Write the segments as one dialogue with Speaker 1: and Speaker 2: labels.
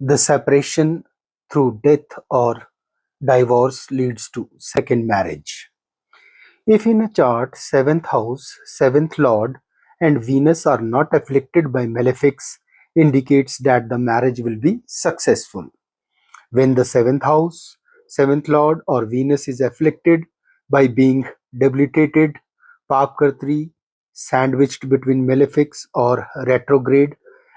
Speaker 1: The separation through death or divorce leads to second marriage. If in a chart 7th house, 7th lord and Venus are not afflicted by malefics, indicates that the marriage will be successful. When the 7th house, 7th lord or Venus is afflicted by being debilitated, Papkartri, sandwiched between malefics or retrograde,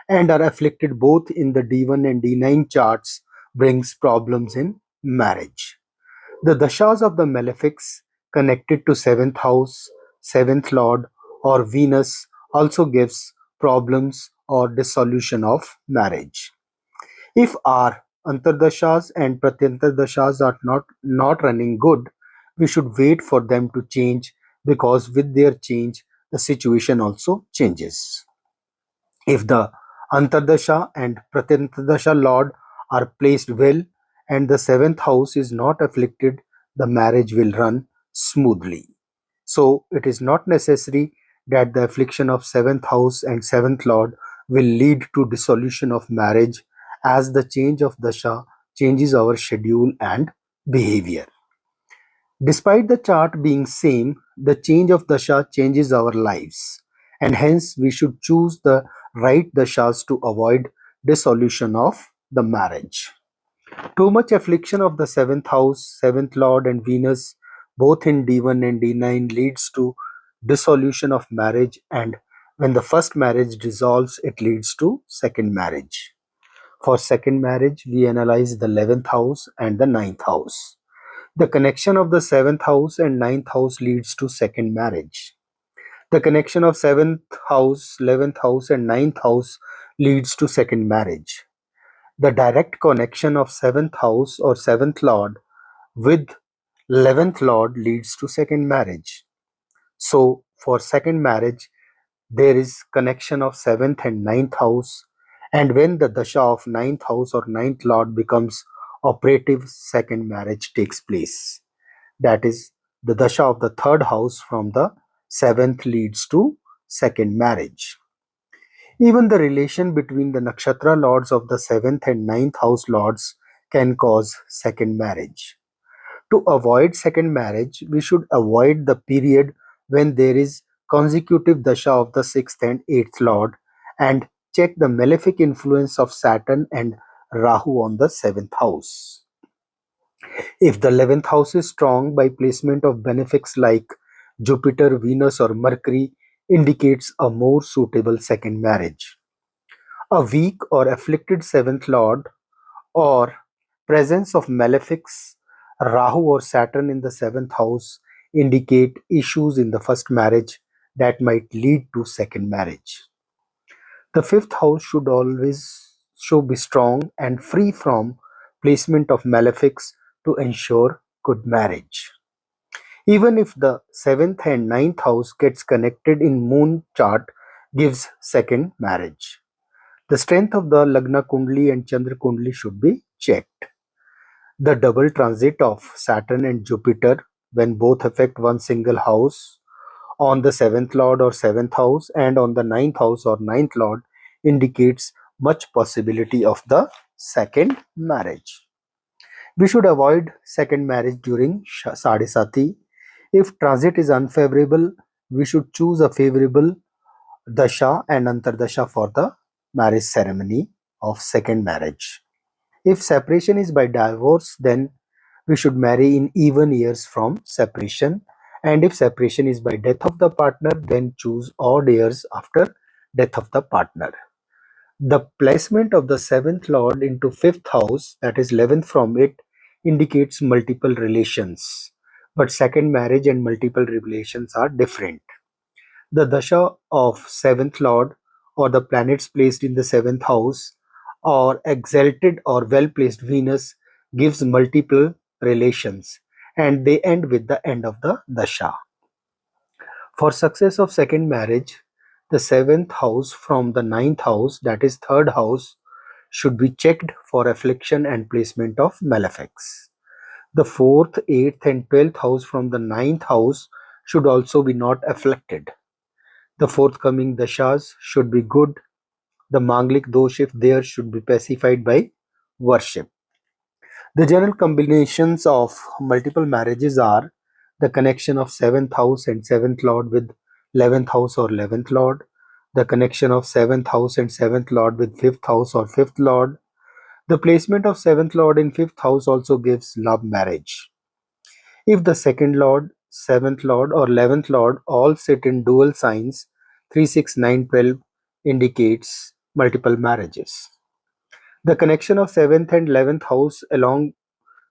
Speaker 1: and are afflicted both in the D1 and D9 charts, brings problems in marriage. The dashas of the malefics connected to 7th house, 7th lord or Venus also gives problems or dissolution of marriage. If our antardashas and pratyantardashas are not running good, we should wait for them to change, because with their change, the situation also changes. If the antardasha and pratyantardasha lord are placed well and the 7th house is not afflicted, the marriage will run smoothly. So it is not necessary that the affliction of 7th house and 7th lord will lead to dissolution of marriage, as the change of dasha changes our schedule and behavior. Despite the chart being same, the change of dasha changes our lives, and hence we should choose the right dashas to avoid dissolution of the marriage. Too much affliction of the 7th house, 7th lord and Venus both in D1 and D9 leads to dissolution of marriage, and when the first marriage dissolves, it leads to second marriage. For second marriage, we analyze the 11th house and the 9th house. The connection of the 7th house and 9th house leads to second marriage. The connection of 7th house, 11th house and 9th house leads to second marriage. The direct connection of 7th house or 7th lord with 11th lord leads to second marriage. So for second marriage, there is connection of 7th and 9th house, and when the dasha of 9th house or 9th lord becomes operative, second marriage takes place. That is, the dasha of the 3rd house from the 7th leads to second marriage. Even the relation between the nakshatra lords of the 7th and 9th house lords can cause second marriage. To avoid second marriage, we should avoid the period when there is consecutive dasha of the 6th and 8th lord, and check the malefic influence of Saturn and Rahu on the 7th house. If the 11th house is strong by placement of benefics like Jupiter, Venus or Mercury, indicates a more suitable second marriage. A weak or afflicted 7th lord or presence of malefics, Rahu or Saturn in the 7th house indicate issues in the first marriage that might lead to second marriage. The 5th house should be strong and free from placement of malefics to ensure good marriage. Even if the 7th and 9th house gets connected in moon chart, gives second marriage. The strength of the Lagna Kundli and Chandra Kundli should be checked. The double transit of Saturn and Jupiter, when both affect one single house, on the 7th lord or 7th house and on the 9th house or 9th lord, indicates much possibility of the second marriage. We should avoid second marriage during Sadhisati. If transit is unfavorable, we should choose a favorable dasha and antardasha for the marriage ceremony of second marriage. If separation is by divorce, then we should marry in even years from separation, and if separation is by death of the partner, then choose odd years after death of the partner. The placement of the 7th lord into 5th house, that is 11th from it, indicates multiple relations, but second marriage and multiple relations are different. The dasha of 7th lord or the planets placed in the 7th house or exalted or well placed Venus gives multiple relations, and they end with the end of the dasha. For success of second marriage, the 7th house from the 9th house, that is 3rd house, should be checked for affliction and placement of malefics. The 4th, 8th and 12th house from the 9th house should also be not afflicted. The forthcoming dashas should be good. The Manglik dosh, if there, should be pacified by worship. The general combinations of multiple marriages are the connection of seventh house and seventh lord with 11th house or 11th lord, the connection of seventh house and seventh lord with fifth house or fifth lord. The placement of seventh lord in fifth house also gives love marriage. If the second lord, seventh lord, or 11th lord all sit in dual signs, 3, 6, 9, 12 indicates multiple marriages. The connection of seventh and 11th house along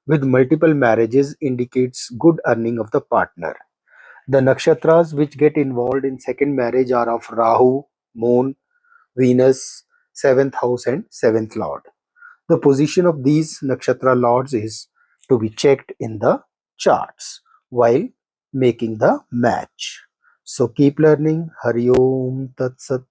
Speaker 1: with multiple marriages indicates good earning of the partner. The nakshatras which get involved in second marriage are of Rahu, Moon, Venus, seventh house, and seventh lord. The position of these nakshatra lords is to be checked in the charts while making the match. So keep learning. Hari Om Tat Sat.